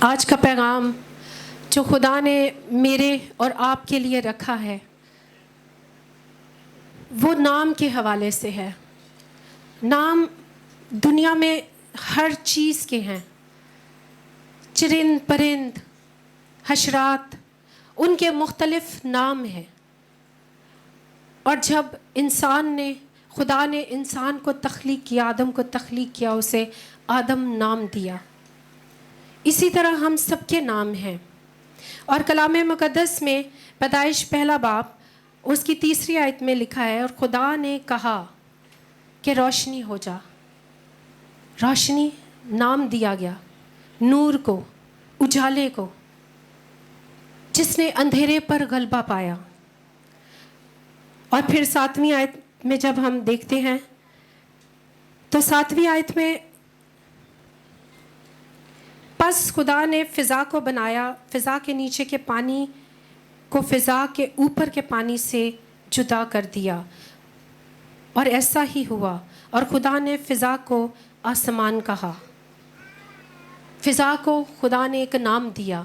آج کا پیغام جو خدا نے میرے اور آپ کے لیے رکھا ہے وہ نام کے حوالے سے ہے۔ نام دنیا میں ہر چیز کے ہیں، چرند پرند حشرات، ان کے مختلف نام ہیں۔ اور جب خدا نے انسان کو تخلیق کیا، آدم کو تخلیق کیا، اسے آدم نام دیا۔ اسی طرح ہم سب کے نام ہیں۔ اور کلام مقدس میں پیدائش پہلا باب اس کی 3 آیت میں لکھا ہے، اور خدا نے کہا کہ روشنی ہو جا۔ روشنی نام دیا گیا نور کو، اجالے کو، جس نے اندھیرے پر غلبہ پایا۔ اور پھر 7ویں آیت میں جب ہم دیکھتے ہیں تو 7ویں آیت میں پس خدا نے فضا کو بنایا، فضا کے نیچے کے پانی کو فضا کے اوپر کے پانی سے جدا کر دیا، اور ایسا ہی ہوا۔ اور خدا نے فضا کو آسمان کہا۔ فضا کو خدا نے ایک نام دیا،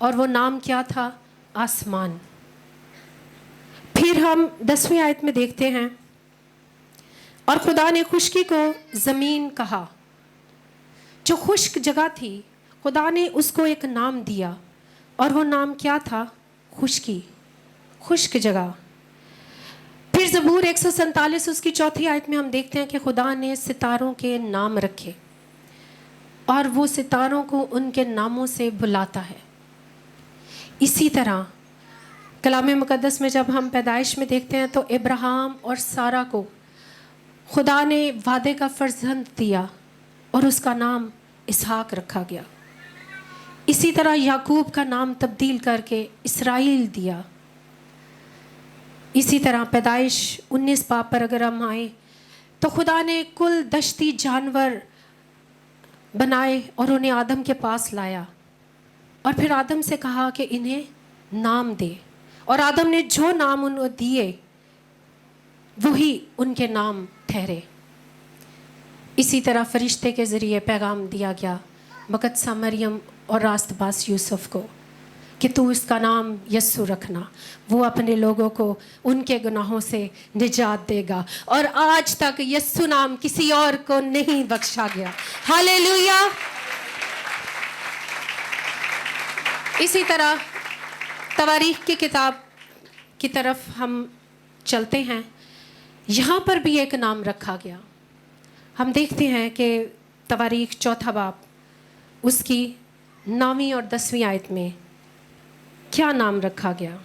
اور وہ نام کیا تھا؟ آسمان۔ پھر ہم 10ویں آیت میں دیکھتے ہیں، اور خدا نے خشکی کو زمین کہا۔ جو خشک جگہ تھی خدا نے اس کو ایک نام دیا، اور وہ نام کیا تھا؟ خشکی، خشک جگہ۔ پھر زبور 147 اس کی 4 آیت میں ہم دیکھتے ہیں کہ خدا نے ستاروں کے نام رکھے، اور وہ ستاروں کو ان کے ناموں سے بلاتا ہے۔ اسی طرح کلام مقدس میں جب ہم پیدائش میں دیکھتے ہیں تو ابراہیم اور سارہ کو خدا نے وعدے کا فرزند دیا، اور اس کا نام اسحاق رکھا گیا۔ اسی طرح یعقوب کا نام تبدیل کر کے اسرائیل دیا۔ اسی طرح پیدائش 19 باب پر اگر ہم آئیں تو خدا نے کل دشتی جانور بنائے اور انہیں آدم کے پاس لایا، اور پھر آدم سے کہا کہ انہیں نام دے، اور آدم نے جو نام انہیں دیے وہی ان کے نام ٹھہرے۔ اسی طرح فرشتے کے ذریعے پیغام دیا گیا مقدسہ مریم اور راست باز یوسف کو کہ تو اس کا نام یسوع رکھنا، وہ اپنے لوگوں کو ان کے گناہوں سے نجات دے گا۔ اور آج تک یسوع نام کسی اور کو نہیں بخشا گیا۔ ہاللیلویا۔ اسی طرح تواریخ کی کتاب کی طرف ہم چلتے ہیں، یہاں پر بھی ایک نام رکھا گیا۔ ہم دیکھتے ہیں کہ تواریخ 4 باب اس کی 9ویں اور 10ویں آیت میں کیا نام رکھا گیا۔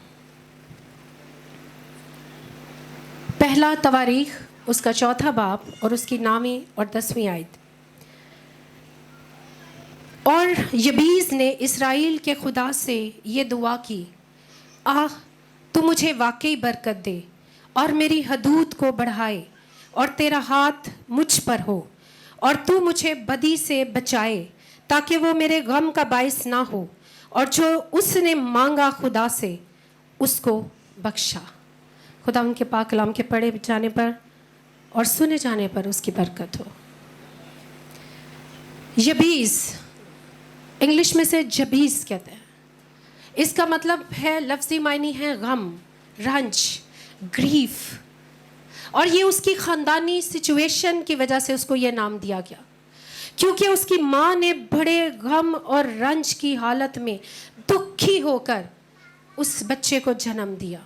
پہلا تواریخ اس کا 4 باب اور اس کی 9ویں اور 10ویں آیت۔ اور یبیز نے اسرائیل کے خدا سے یہ دعا کی، تو مجھے واقعی برکت دے اور میری حدود کو بڑھائے، اور تیرا ہاتھ مجھ پر ہو، اور تو مجھے بدی سے بچائے تاکہ وہ میرے غم کا باعث نہ ہو، اور جو اس نے مانگا خدا سے اس کو بخشا۔ خدا ان کے پاک کلام کے پڑھے جانے پر اور سنے جانے پر اس کی برکت ہو۔ یبیز انگلش میں سے جبیز کہتے ہیں۔ اس کا مطلب ہے، لفظی معنی ہے غم، رنج، گریف، اور یہ اس کی خاندانی سچویشن کی وجہ سے اس کو یہ نام دیا گیا، کیونکہ اس کی ماں نے بڑے غم اور رنج کی حالت میں دکھی ہو کر اس بچے کو جنم دیا۔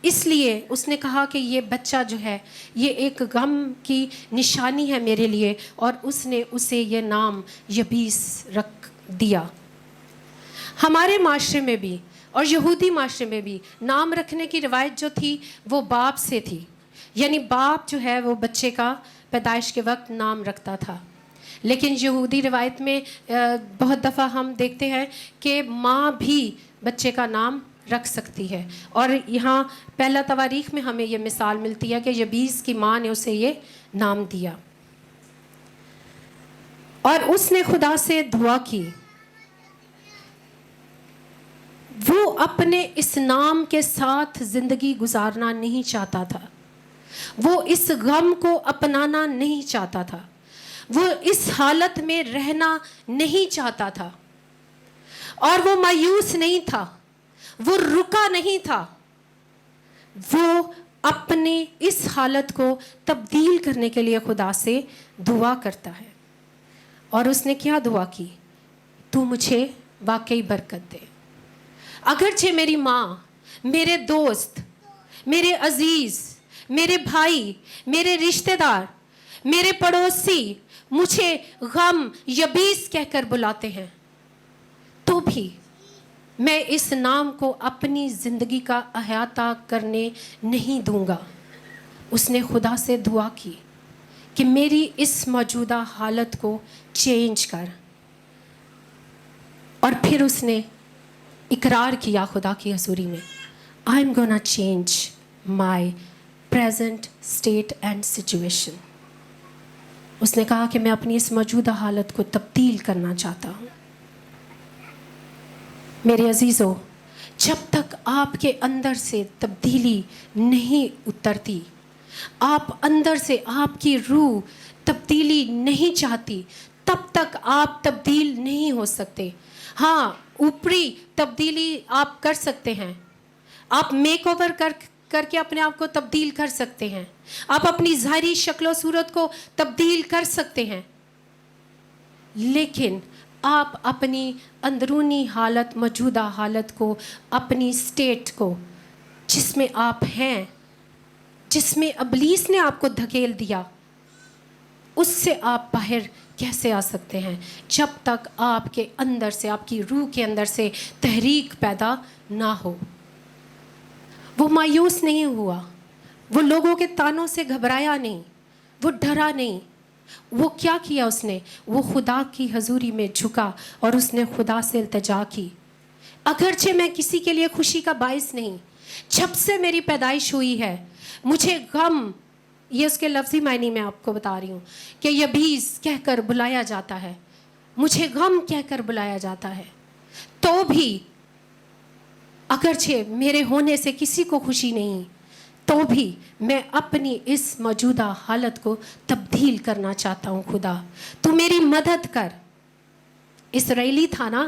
اس لیے اس نے کہا کہ یہ بچہ جو ہے یہ ایک غم کی نشانی ہے میرے لیے، اور اس نے اسے یہ نام یبیس رکھ دیا۔ ہمارے معاشرے میں بھی اور یہودی معاشرے میں بھی نام رکھنے کی روایت جو تھی وہ باپ سے تھی، یعنی باپ جو ہے وہ بچے کا پیدائش کے وقت نام رکھتا تھا۔ لیکن یہودی روایت میں بہت دفعہ ہم دیکھتے ہیں کہ ماں بھی بچے کا نام رکھ سکتی ہے، اور یہاں پہلا تواریخ میں ہمیں یہ مثال ملتی ہے کہ یبیس کی ماں نے اسے یہ نام دیا، اور اس نے خدا سے دعا کی۔ وہ اپنے اس نام کے ساتھ زندگی گزارنا نہیں چاہتا تھا، وہ اس غم کو اپنانا نہیں چاہتا تھا، وہ اس حالت میں رہنا نہیں چاہتا تھا۔ और वो मायूस नहीं था, वो रुका नहीं था, वो अपने इस हालत को तब्दील करने के लिए खुदा से दुआ करता है। और उसने क्या दुआ की? तू मुझे वाकई बरकत दे। अगरचे मेरी माँ, मेरे दोस्त, मेरे अजीज, मेरे भाई, मेरे रिश्तेदार, मेरे पड़ोसी मुझे गम यबीस कहकर बुलाते हैं, तो भी मैं इस नाम को अपनी ज़िंदगी का अहाता करने नहीं दूंगा। उसने खुदा से दुआ की कि मेरी इस मौजूदा हालत को चेंज कर। और फिर उसने इकरार किया खुदा की हजूरी में, I am gonna change my present state and situation. उसने कहा कि मैं अपनी इस मौजूदा हालत को तब्दील करना चाहता हूँ। मेरे अजीज़ों, जब तक आपके अंदर से तब्दीली नहीं उतरती, आप अंदर से आपकी रूह तब्दीली नहीं चाहती, तब तक आप तब्दील नहीं हो सकते। हाँ, ऊपरी तब्दीली आप कर सकते हैं, आप मेक ओवर करके अपने आप को तब्दील कर सकते हैं, आप अपनी ज़ाहिरी शक्ल सूरत को तब्दील कर सकते हैं, लेकिन आप अपनी अंदरूनी हालत, मौजूदा हालत को, अपनी स्टेट को जिसमें आप हैं, जिसमें इब्लीस ने आपको धकेल दिया, उससे आप बाहर कैसे आ सकते हैं? जब तक आपके अंदर से, आपकी रूह के अंदर से तहरीक पैदा ना हो। वो मायूस नहीं हुआ, वो लोगों के तानों से घबराया नहीं, वो डरा नहीं। वो क्या किया उसने? वो खुदा की हजूरी में झुका और उसने खुदा से इल्तिजा की, अगरचे मैं किसी के लिए खुशी का बाइस नहीं, जब से मेरी पैदाइश हुई है मुझे गम, ये उसके लफ्ज़ी मायने में आपको बता रही हूँ, कि यबीस कहकर बुलाया जाता है, मुझे गम कहकर बुलाया जाता है, तो भी अगरचे मेरे होने से किसी को खुशी नहीं, तो भी मैं अपनी इस मौजूदा हालत को तब्दील करना चाहता हूँ। खुदा तू मेरी मदद कर। इसराइली था ना,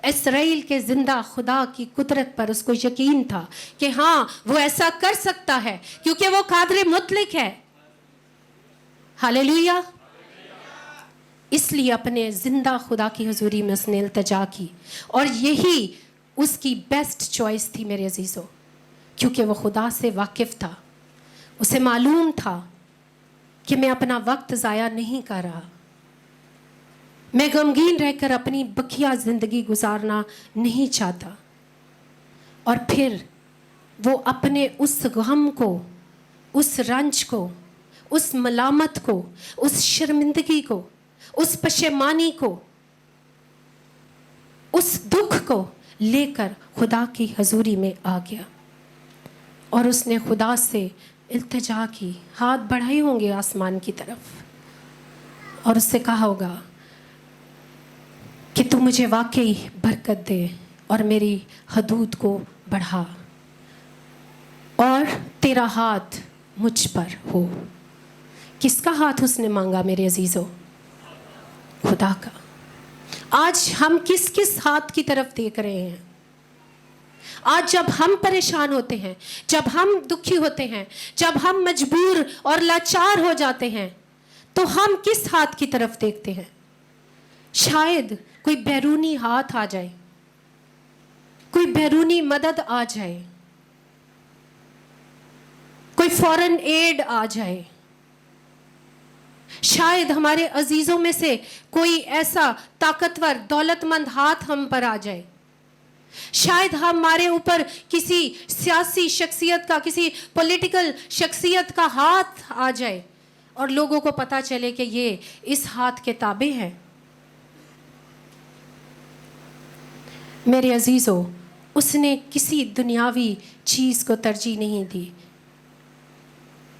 इसराइल के जिंदा खुदा की कुदरत पर उसको यकीन था कि हाँ वो ऐसा कर सकता है, क्योंकि वो कादिर मुतलक है। हालेलुया। इसलिए अपने जिंदा खुदा की हुजूरी में उसने इल्तिजा की, और यही उसकी बेस्ट चॉइस थी मेरे अजीज़ों, क्योंकि वो खुदा से वाकिफ़ था। उसे मालूम था कि मैं अपना वक्त ज़ाया नहीं कर रहा, मैं गमगीन रहकर अपनी बकिया ज़िंदगी गुजारना नहीं चाहता। और फिर वो अपने उस गम को, उस रंज को, उस मलामत को, उस शर्मिंदगी को, उस पशेमानी को, उस दुख को लेकर खुदा की हजूरी में आ गया। और उसने खुदा से इल्तिजा की, हाथ बढ़ाए होंगे आसमान की तरफ, और उससे कहा होगा कि तू मुझे वाकई बरकत दे और मेरी हदूद को बढ़ा, और तेरा हाथ मुझ पर हो। किसका हाथ उसने मांगा मेरे अजीज़ों? खुदा का। आज हम किस किस हाथ की तरफ देख रहे हैं? आज जब हम परेशान होते हैं, जब हम दुखी होते हैं, जब हम मजबूर और लाचार हो जाते हैं, तो हम किस हाथ की तरफ देखते हैं? शायद कोई बैरूनी हाथ आ जाए, कोई बैरूनी मदद आ जाए, कोई फॉरेन एड आ जाए, शायद हमारे अजीजों में से कोई ऐसा ताकतवर दौलतमंद हाथ हम पर आ जाए, शायद हमारे ऊपर किसी सियासी शख्सियत का, किसी पॉलिटिकल शख्सियत का हाथ आ जाए और लोगों को पता चले कि ये इस हाथ के ताबे हैं। मेरे अजीजों, उसने किसी दुनियावी चीज को तरजीह नहीं दी,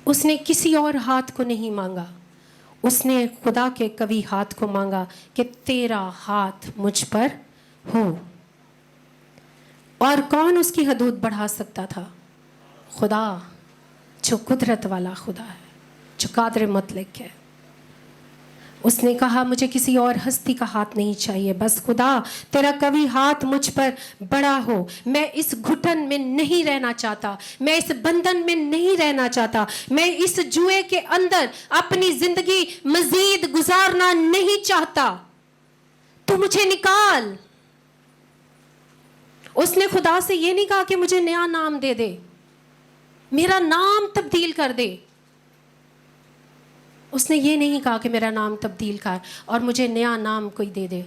उसने किसी और हाथ को नहीं मांगा, उसने खुदा के कवि हाथ को मांगा कि तेरा हाथ मुझ पर हो। और कौन उसकी हदूद बढ़ा सकता था? खुदा, जो कुदरत वाला खुदा है, जो कादिर मुतलक है। उसने कहा मुझे किसी और हस्ती का हाथ नहीं चाहिए, बस खुदा तेरा कभी हाथ मुझ पर बड़ा हो। मैं इस घुटन में नहीं रहना चाहता, मैं इस बंधन में नहीं रहना चाहता, मैं इस जुए के अंदर अपनी जिंदगी मजीद गुजारना नहीं चाहता, तू मुझे निकाल। उसने खुदा से ये नहीं कहा कि मुझे नया नाम दे दे, मेरा नाम तब्दील कर दे। उसने ये नहीं कहा कि मेरा नाम तब्दील कर और मुझे नया नाम कोई दे दे।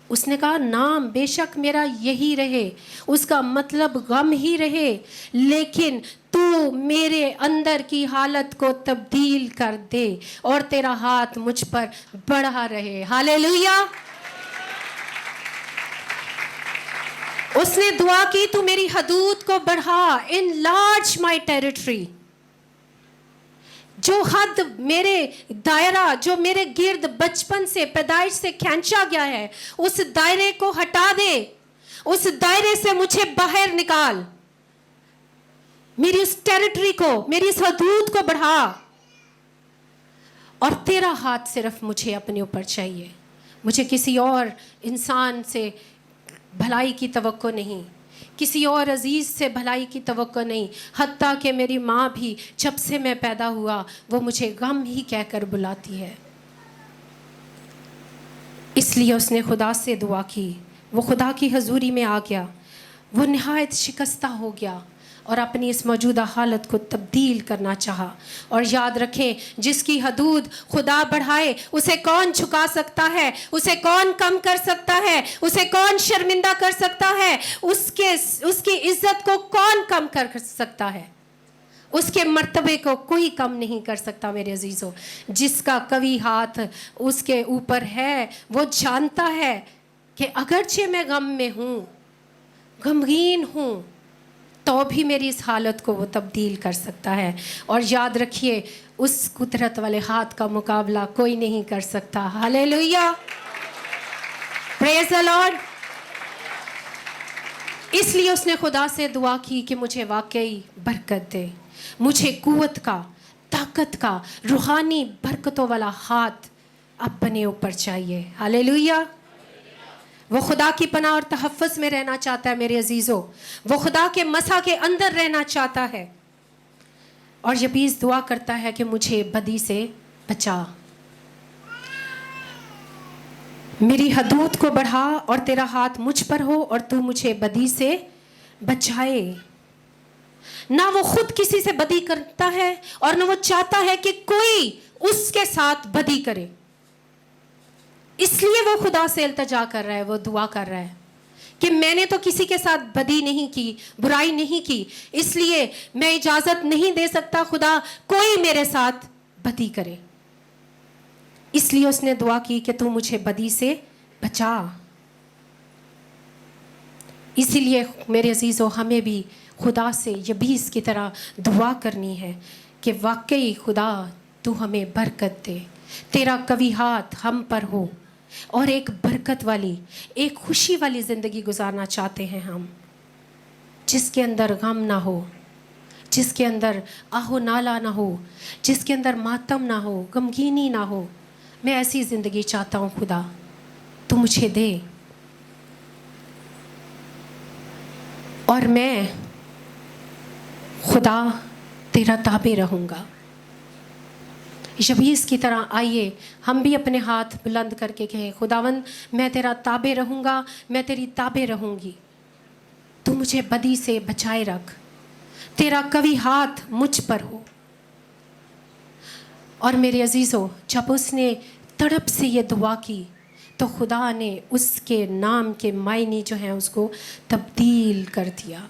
उसने कहा नाम बेशक मेरा यही रहे, उसका मतलब गम ही रहे, लेकिन तू मेरे अंदर की हालत को तब्दील कर दे और तेरा हाथ मुझ पर बढ़ा रहे। हालेलुया। उसने दुआ की, तू मेरी हदूद को बढ़ा, इनलार्ज माय टेरिटरी। जो हद मेरे दायरा जो मेरे गिर्द बचपन से पैदाइश से खींचा गया है, उस दायरे को हटा दे, उस दायरे से मुझे बाहर निकाल, मेरी उस टेरिटरी को, मेरी इस हदूद को बढ़ा, और तेरा हाथ सिर्फ मुझे अपने ऊपर चाहिए। मुझे किसी और इंसान से भलाई की तवक्को नहीं, किसी और अजीज़ से भलाई की तवक्को नहीं। हत्ता कि मेरी माँ भी जब से मैं पैदा हुआ वो मुझे गम ही कहकर बुलाती है। इसलिए उसने खुदा से दुआ की, वो खुदा की हजूरी में आ गया, वो निहायत शिकस्ता हो गया और अपनी इस मौजूदा हालत को तब्दील करना चाहा। और याद रखें, जिसकी हदूद खुदा बढ़ाए उसे कौन झुका सकता है, उसे कौन कम कर सकता है, उसे कौन शर्मिंदा कर सकता है, उसकी इज्जत को कौन कम कर सकता है, उसके मर्तबे को कोई कम नहीं कर सकता। मेरे अजीज़ों, जिसका कवि हाथ उसके ऊपर है वो जानता है कि अगरचे मैं गम में हूँ, गमगीन हूँ, तो भी मेरी इस हालत को वो तब्दील कर सकता है। और याद रखिए, उस कुदरत वाले हाथ का मुकाबला कोई नहीं कर सकता। Hallelujah, praise the Lord. इसलिए उसने खुदा से दुआ की कि मुझे वाकई बरकत दे, मुझे कुव्वत का, ताकत का, रूहानी बरकतों वाला हाथ अपने ऊपर चाहिए। हालेलुया। वो खुदा की पनाह और तहफ़्फ़ुज़ में रहना चाहता है मेरे अजीज़ों, वो खुदा के मसा के अंदर रहना चाहता है। और यबीस दुआ करता है कि मुझे बदी से बचा, मेरी हदूद को बढ़ा और तेरा हाथ मुझ पर हो और तू मुझे बदी से बचाए। ना वो खुद किसी से बदी करता है और ना वो चाहता है कि कोई उसके साथ बदी करे, इसलिए वो खुदा से इल्तिजा कर रहा है, वो दुआ कर रहा है कि मैंने तो किसी के साथ बदी नहीं की, बुराई नहीं की, इसलिए मैं इजाज़त नहीं दे सकता खुदा कोई मेरे साथ बदी करे। इसलिए उसने दुआ की कि तू मुझे बदी से बचा। इसीलिए मेरे अजीज़ों, हमें भी खुदा से यबीस की तरह दुआ करनी है कि वाकई खुदा तू हमें बरकत दे, तेरा कवी हाथ हम पर हो और एक बरकत वाली, एक खुशी वाली ज़िंदगी गुजारना चाहते हैं हम, जिसके अंदर गम ना हो, जिसके अंदर आहो नाला ना हो, जिसके अंदर मातम ना हो, गमगीनी ना हो। मैं ऐसी ज़िंदगी चाहता हूँ खुदा, तू मुझे दे और मैं खुदा तेरा ताबे रहूँगा। यबीस की तरह आइए हम भी अपने हाथ बुलंद करके कहें, खुदावंद मैं तेरा ताबे रहूँगा, मैं तेरी ताबे रहूँगी, तू मुझे बदी से बचाए रख, तेरा कवी हाथ मुझ पर हो। और मेरे अजीज़ों, जब उसने तड़प से ये दुआ की तो खुदा ने उसके नाम के मायने जो हैं उसको तब्दील कर दिया,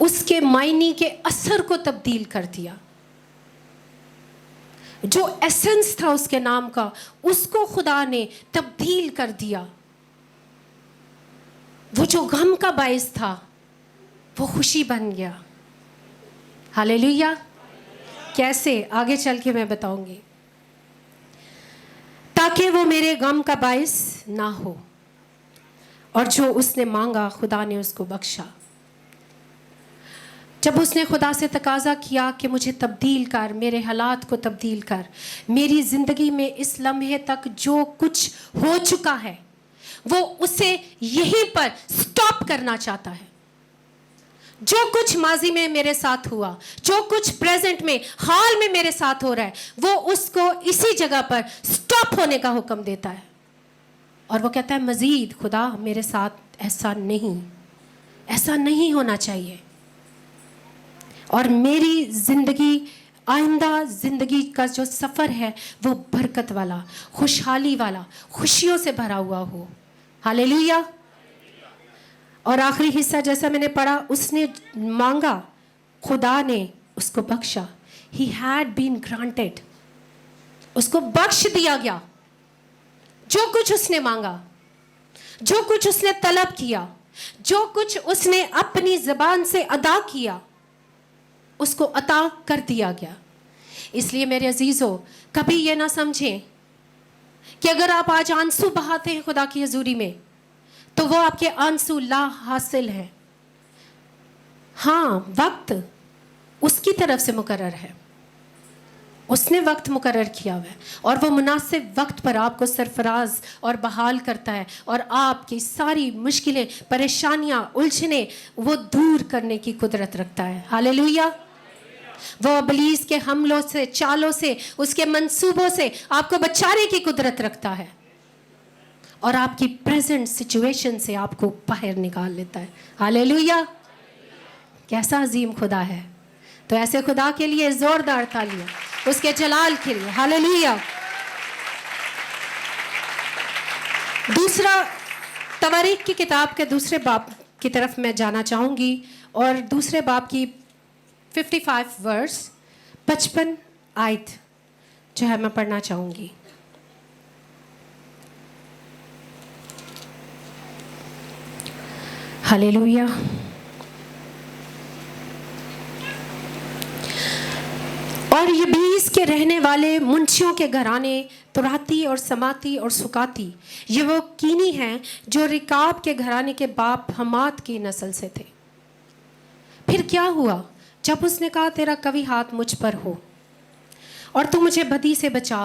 उसके मायने के असर को तब्दील कर दिया। जो एसेंस था उसके नाम का, उसको खुदा ने तब्दील कर दिया। वो जो गम का बायस था वो खुशी बन गया। हालेलुया। कैसे? आगे चल के मैं बताऊंगी, ताकि वो मेरे गम का बायस ना हो। और जो उसने मांगा खुदा ने उसको बख्शा। जब उसने खुदा से तकाजा किया कि मुझे तब्दील कर, मेरे हालात को तब्दील कर, मेरी ज़िंदगी में इस लम्हे तक जो कुछ हो चुका है वो उसे यहीं पर स्टॉप करना चाहता है। जो कुछ माजी में मेरे साथ हुआ, जो कुछ प्रेजेंट में हाल में मेरे साथ हो रहा है, वो उसको इसी जगह पर स्टॉप होने का हुक्म देता है। और वो कहता है मज़ीद खुदा मेरे साथ ऐसा नहीं होना चाहिए, और मेरी ज़िंदगी, आइंदा ज़िंदगी का जो सफ़र है वो बरकत वाला, खुशहाली वाला, खुशियों से भरा हुआ हो। हालेलुया। और आखिरी हिस्सा जैसा मैंने पढ़ा, उसने मांगा, खुदा ने उसको बख्शा। ही हैड बीन ग्रांटेड, उसको बख्श दिया गया। जो कुछ उसने मांगा, जो कुछ उसने तलब किया, जो कुछ उसने अपनी ज़बान से अदा किया, उसको अता कर दिया गया। इसलिए मेरे अजीज़ों, कभी ये ना समझें कि अगर आप आज आंसू बहाते हैं खुदा की हजूरी में तो वो आपके आंसू ला हासिल है। हाँ, वक्त उसकी तरफ से मुकर्रर है, उसने वक्त मुकर्रर किया हुआ है, और वो मुनासिब वक्त पर आपको सरफराज और बहाल करता है, और आपकी सारी मुश्किलें, परेशानियां, उलझने वो दूर करने की कुदरत रखता है। हालेलुया। वो इब्लीस के हमलों से, चालों से, उसके मंसूबों से आपको बचाने की कुदरत रखता है, और आपकी प्रेजेंट सिचुएशन से आपको बाहर निकाल लेता है। हालेलुया। कैसा अजीम खुदा है। तो ऐसे खुदा के लिए जोरदार तालियां, उसके जलाल के लिए। हालेलुया। दूसरा, तवारीख की किताब के दूसरे बाब की तरफ मैं जाना चाहूँगी, और दूसरे बाब की 55 वर्स 55 आयत जो है मैं पढ़ना चाहूँगी। हालेलुया। और यबीस के रहने वाले मुंशियों के घराने, तुराती और समाती और सुकाती, ये वो कीनी हैं जो रिकाब के घराने के बाप हमाद की नस्ल से थे। फिर क्या हुआ जब उसने कहा तेरा कभी हाथ मुझ पर हो और तू मुझे बदी से बचा,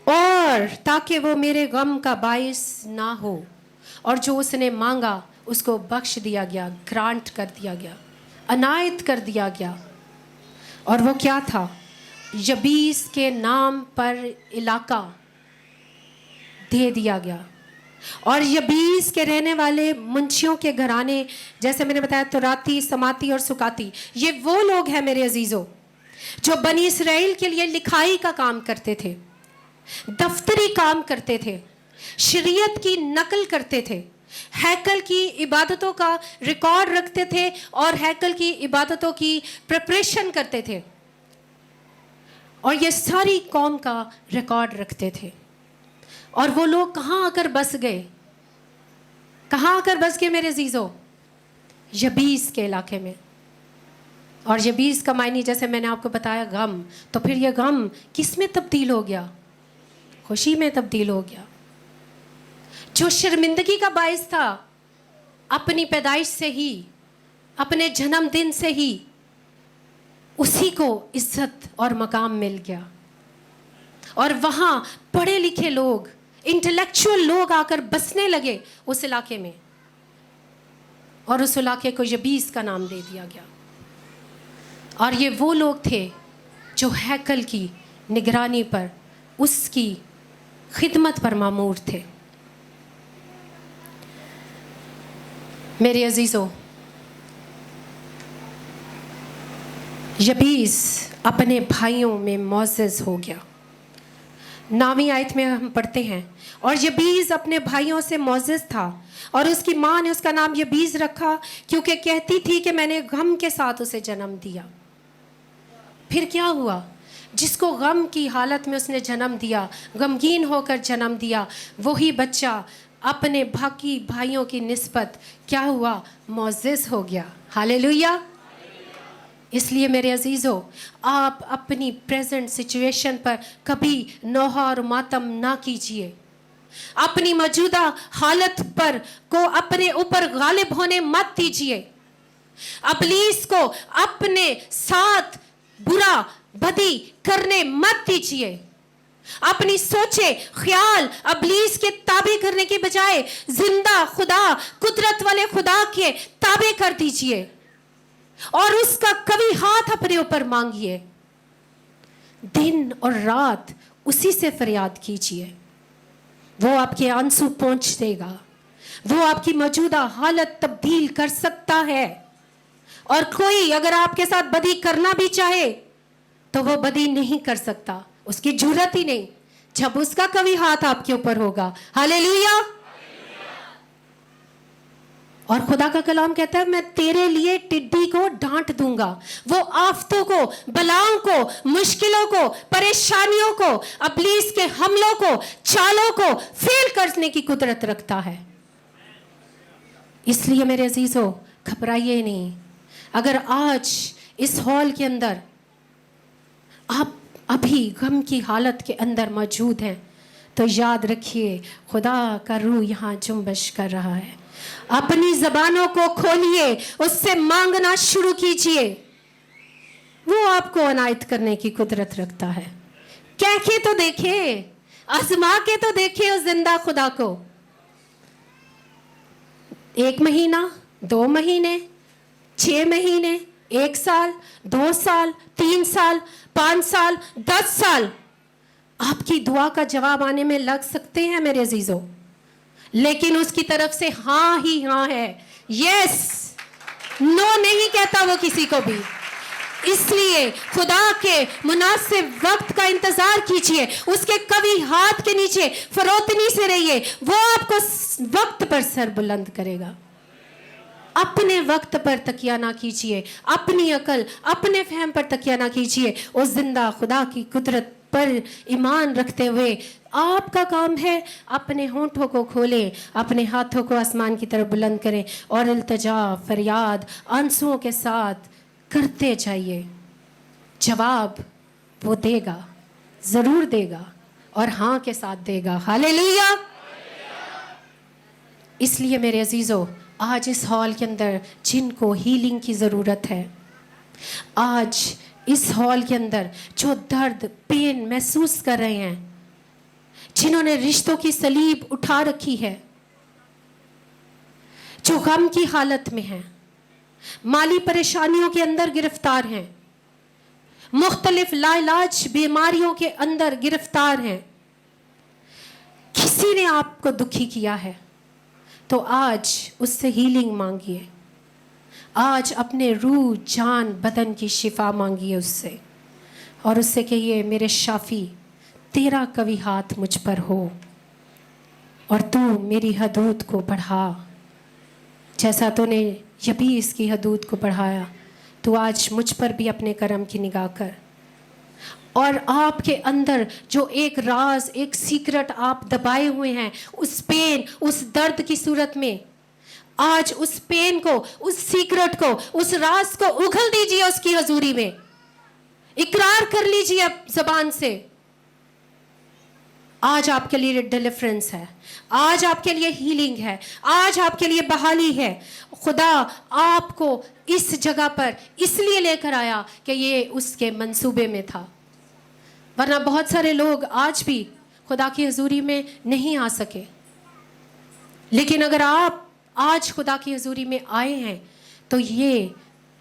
और ताकि वो मेरे गम का बाइस ना हो, और जो उसने मांगा उसको बख्श दिया गया, ग्रांट कर दिया गया, अनायत कर दिया गया। और वो क्या था? यबीस के नाम पर इलाका दे दिया गया। और यबीस के रहने वाले मुंशियों के घराने, जैसे मैंने बताया, तुराती, समाती और सुकाती, ये वो लोग हैं मेरे अजीज़ों जो बनी इसराइल के लिए लिखाई का काम करते थे, दफ्तरी काम करते थे, शरीयत की नकल करते थे, हैकल की इबादतों का रिकॉर्ड रखते थे, और हैकल की इबादतों की प्रिपरेशन करते थे, और ये सारी कौम का रिकॉर्ड रखते थे। और वो लोग कहाँ आकर बस गए? कहाँ आकर बस गए मेरे अजीज़ों? यबीस के इलाके में। और यबीस का मायने, जैसे मैंने आपको बताया, गम। तो फिर ये गम किस में तब्दील हो गया? खुशी में तब्दील हो गया। जो शर्मिंदगी का बायस था, अपनी पैदाइश से ही, अपने जन्मदिन से ही उसी को इज्जत और मकाम मिल गया। और वहाँ पढ़े लिखे लोग, इंटेलेक्चुअल लोग आकर बसने लगे उस इलाके में, और उस इलाके को यबीस का नाम दे दिया गया। और ये वो लोग थे जो हैकल की निगरानी पर, उसकी खिदमत पर मामूर थे। मेरे अजीज़ों, यबीस अपने भाइयों में मोअज़्ज़ज़ हो गया। 9वीं आयत में हम पढ़ते हैं, और यबीस अपने भाइयों से मोअज़्ज़ज़ था, और उसकी माँ ने उसका नाम यबीस रखा, क्योंकि कहती थी कि मैंने गम के साथ उसे जन्म दिया। फिर क्या हुआ? जिसको गम की हालत में उसने जन्म दिया, गमगीन होकर जन्म दिया, वही बच्चा अपने बाकी भाइयों की निस्बत क्या हुआ? मोअज़्ज़ज़ हो गया। हालेलुया। इसलिए मेरे अजीज़ों, आप अपनी प्रेजेंट सिचुएशन पर कभी नौहा और मातम ना कीजिए। अपनी मौजूदा हालत पर को अपने ऊपर गालिब होने मत दीजिए। इब्लीस को अपने साथ बुरा बदी करने मत दीजिए। अपनी सोचे ख्याल इब्लीस के ताबे करने के बजाय जिंदा खुदा, कुदरत वाले खुदा के ताबे कर दीजिए और उसका कभी हाथ अपने ऊपर मांगिए। दिन और रात उसी से फरियाद कीजिए, वो आपके आंसू पहुंच देगा, वो आपकी मौजूदा हालत तब्दील कर सकता है। और कोई अगर आपके साथ बदी करना भी चाहे तो वो बदी नहीं कर सकता, उसकी जरूरत ही नहीं, जब उसका कभी हाथ आपके ऊपर होगा। हालेलुया। और खुदा का कलाम कहता है मैं तेरे लिए टिड्डी को डांट दूंगा। वो आफतों को, बलाओं को, मुश्किलों को, परेशानियों को, इब्लीस के हमलों को, चालों को फेल करने की कुदरत रखता है। इसलिए मेरे अजीजों, घबराइए नहीं। अगर आज इस हॉल के अंदर आप अभी गम की हालत के अंदर मौजूद हैं तो याद रखिए खुदा का रूह यहाँ जुम्बश कर रहा है। अपनी जबानों को खोलिए, उससे मांगना शुरू कीजिए, वो आपको अनायत करने की कुदरत रखता है। कह के तो देखे, आजमा के तो देखे उस जिंदा खुदा को। 1 महीना, 2 महीने, 6 महीने, 1 साल, 2 साल, 3 साल, 5 साल, 10 साल आपकी दुआ का जवाब आने में लग सकते हैं मेरे अजीजों, लेकिन उसकी तरफ से हाँ ही हाँ है। यस, नो नहीं कहता वो किसी को भी। इसलिए खुदा के मुनासिब वक्त का इंतजार कीजिए, उसके कभी हाथ के नीचे फरोतनी से रहिए, वो आपको वक्त पर सर बुलंद करेगा। अपने वक्त पर तकिया ना कीजिए, अपनी अकल, अपने फहम पर तकिया ना कीजिए, उस जिंदा खुदा की कुदरत पर ईमान रखते हुए आपका काम है अपने होंठों को खोलें, अपने हाथों को आसमान की तरफ बुलंद करें और इल्तिजा, फरियाद, आंसुओं के साथ करते जाइए। जवाब वो देगा, जरूर देगा और हाँ के साथ देगा। हालेलुया। इसलिए मेरे अजीजों, आज इस हॉल के अंदर जिनको हीलिंग की ज़रूरत है, आज इस हॉल के अंदर जो दर्द, पेन महसूस कर रहे हैं, जिन्होंने रिश्तों की सलीब उठा रखी है, जो गम की हालत में हैं, माली परेशानियों के अंदर गिरफ्तार हैं, मुख्तलिफ लाइलाज बीमारियों के अंदर गिरफ्तार हैं, किसी ने आपको दुखी किया है तो आज उससे हीलिंग मांगिए। आज अपने रूह, जान, बदन की शिफा मांगिए उससे और उससे कहिए मेरे शाफी, तेरा कभी हाथ मुझ पर हो और तू मेरी हदूद को बढ़ा। जैसा तूने यबीस की हदूद को बढ़ाया, तो आज मुझ पर भी अपने करम की निगाह कर। और आपके अंदर जो एक राज, एक सीक्रेट आप दबाए हुए हैं, उस पेन, उस दर्द की सूरत में, आज उस पेन को, उस सीक्रेट को, उस राज को उगल दीजिए उसकी हजूरी में। इकरार कर लीजिए अब जबान से। आज आपके लिए डिलीवरेंस है, आज आपके लिए हीलिंग है, आज आपके लिए बहाली है। खुदा आपको इस जगह पर इसलिए लेकर आया कि ये उसके मंसूबे में था, वरना बहुत सारे लोग आज भी खुदा की हजूरी में नहीं आ सके। लेकिन अगर आप आज खुदा की हजूरी में आए हैं तो ये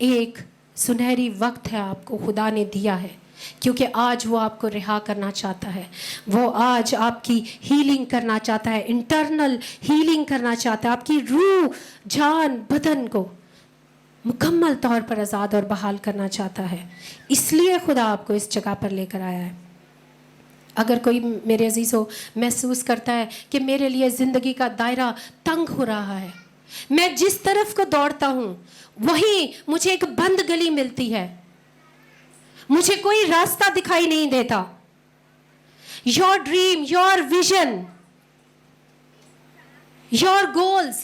एक सुनहरी वक्त है आपको खुदा ने दिया है, क्योंकि आज वो आपको रिहा करना चाहता है, वो आज आपकी हीलिंग करना चाहता है, इंटरनल हीलिंग करना चाहता है, आपकी रूह, जान, बदन को मुकम्मल तौर पर आज़ाद और बहाल करना चाहता है। इसलिए खुदा आपको इस जगह पर लेकर आया है। अगर कोई मेरे अजीज़ों महसूस करता है कि मेरे लिए ज़िंदगी का दायरा तंग हो रहा है, मैं जिस तरफ को दौड़ता हूँ वहीं मुझे एक बंद गली मिलती है, मुझे कोई रास्ता दिखाई नहीं देता। Your dream, your vision, your goals,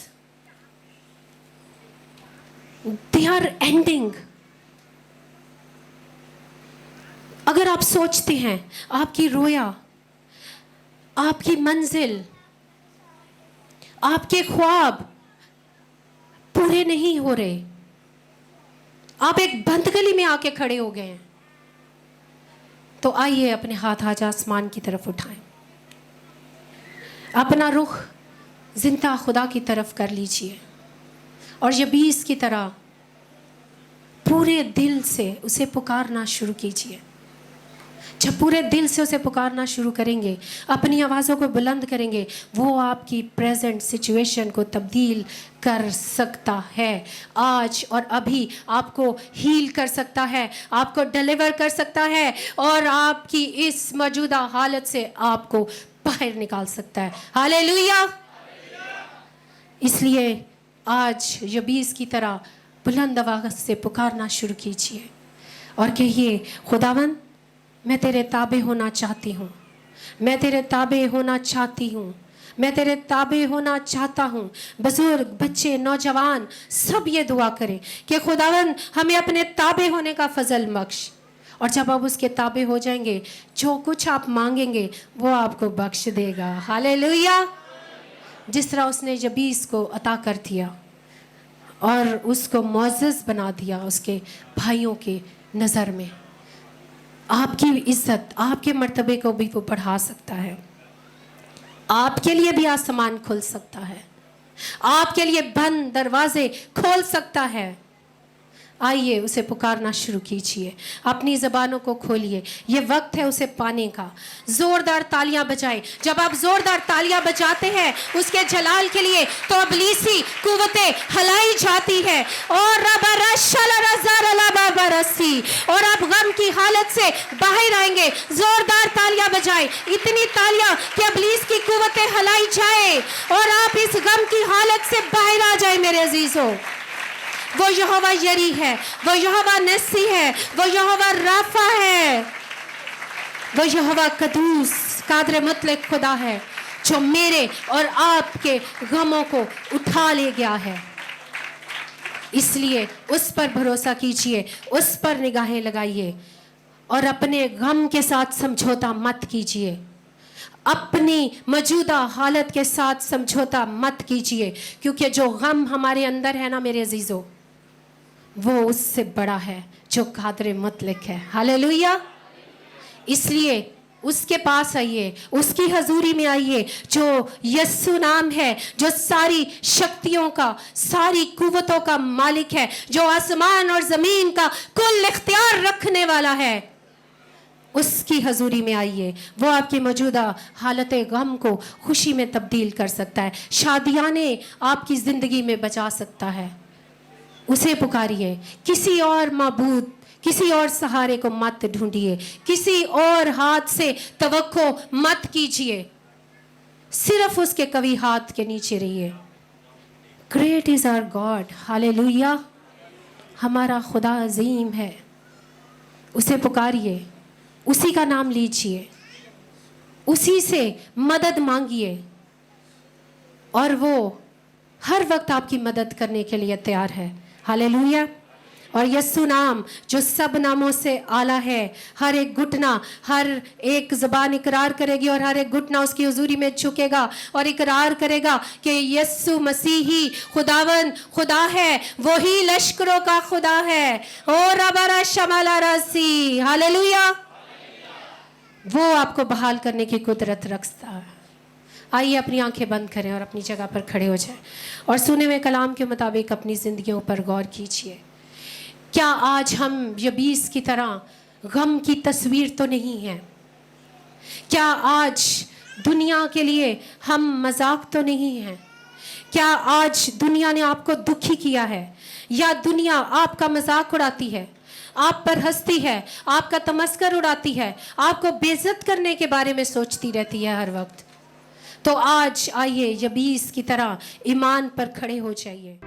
they are ending. अगर आप सोचते हैं आपकी रोया, आपकी मंजिल, आपके ख्वाब पूरे नहीं हो रहे, आप एक बंद गली में आके खड़े हो गए हैं। तो आइए अपने हाथ आज आसमान की तरफ उठाएं, अपना रुख जिंदा खुदा की तरफ कर लीजिए और यबीस की तरह पूरे दिल से उसे पुकारना शुरू कीजिए। जब पूरे दिल से उसे पुकारना शुरू करेंगे, अपनी आवाज़ों को बुलंद करेंगे, वो आपकी प्रेजेंट सिचुएशन को तब्दील कर सकता है। आज और अभी आपको हील कर सकता है, आपको डिलीवर कर सकता है और आपकी इस मौजूदा हालत से आपको बाहर निकाल सकता है। हालेलुया। इसलिए आज यबीस की तरह बुलंद आवाज़ से पुकारना शुरू कीजिए और कहिए, खुदावन मैं तेरे ताबे होना चाहती हूँ, मैं तेरे ताबे होना चाहती हूँ, मैं तेरे ताबे होना चाहता हूँ। बुजुर्ग, बच्चे, नौजवान सब ये दुआ करें कि खुदावन हमें अपने ताबे होने का फजल बख्श। और जब आप उसके ताबे हो जाएंगे, जो कुछ आप मांगेंगे वो आपको बख्श देगा। हालेलुया। जिस तरह उसने यबीस को अता कर दिया और उसको मुअज़्ज़ज़ बना दिया उसके भाइयों के नज़र में, आपकी इज्जत, आपके मर्तबे को भी वो बढ़ा सकता है। आपके लिए भी आसमान खुल सकता है, आपके लिए बंद दरवाजे खोल सकता है। आइए उसे पुकारना शुरू कीजिए, अपनी ज़बानों को खोलिए। ये वक्त है उसे पाने का। ज़ोरदार तालियां बजाएं। जब आप ज़ोरदार तालियां बजाते हैं उसके जलाल के लिए, तो अबलीसी कुव्वतें हलाई जाती है और और आप गम की हालत से बाहर आएंगे। ज़ोरदार तालियां बजाएं, इतनी तालियां कि अबलीस की कुव्वतें हलाई जाए और आप इस गम की हालत से बाहर आ जाए। मेरे अजीजों, वो यहोवा यरी है, वो यहोवा नसी है, वो यहोवा राफा है, वो यहोवा कदूस कादर मुतलक खुदा है जो मेरे और आपके गमों को उठा ले गया है। इसलिए उस पर भरोसा कीजिए, उस पर निगाहें लगाइए और अपने गम के साथ समझौता मत कीजिए, अपनी मौजूदा हालत के साथ समझौता मत कीजिए, क्योंकि जो गम हमारे अंदर है ना मेरे अजीजों, वो उससे बड़ा है जो कादर मुतलक है। हालेलुया। इसलिए उसके पास आइए, उसकी हजूरी में आइए, जो यस्सु नाम है, जो सारी शक्तियों का, सारी कुव्वतों का मालिक है, जो आसमान और जमीन का कुल इख्तियार रखने वाला है। उसकी हजूरी में आइए, वो आपकी मौजूदा हालत गम को खुशी में तब्दील कर सकता है, शादियाने आपकी ज़िंदगी में बचा सकता है। उसे पुकारिए, किसी और माबूद, किसी और सहारे को मत ढूंढिए, किसी और हाथ से तवक्को मत कीजिए, सिर्फ उसके कवी हाथ के नीचे रहिए। Great is our God. Hallelujah. हमारा खुदा अजीम है। उसे पुकारिए, उसी का नाम लीजिए, उसी से मदद मांगिए और वो हर वक्त आपकी मदद करने के लिए तैयार है। हालेलुया। और यस्सु नाम जो सब नामों से आला है, हर एक घुटना, हर एक ज़बान इकरार करेगी और हर एक घुटना उसकी हुजूरी में झुकेगा और इकरार करेगा कि यस्सु मसीह ही खुदावन खुदा है, वही लश्करों का खुदा है। ओ रबरा शमाला रसी। हालेलुया। वो आपको बहाल करने की कुदरत रखता है। आइए अपनी आंखें बंद करें और अपनी जगह पर खड़े हो जाएं और सुने हुए कलाम के मुताबिक अपनी ज़िंदगियों पर गौर कीजिए। क्या आज हम यबीस की तरह गम की तस्वीर तो नहीं है? क्या आज दुनिया के लिए हम मजाक तो नहीं हैं? क्या आज दुनिया ने आपको दुखी किया है या दुनिया आपका मजाक उड़ाती है, आप पर हंसती है, आपका तमस्कर उड़ाती है, आपको बेइज्जत करने के बारे में सोचती रहती है हर वक्त? तो आज आइए यबीस की तरह ईमान पर खड़े हो जाइए।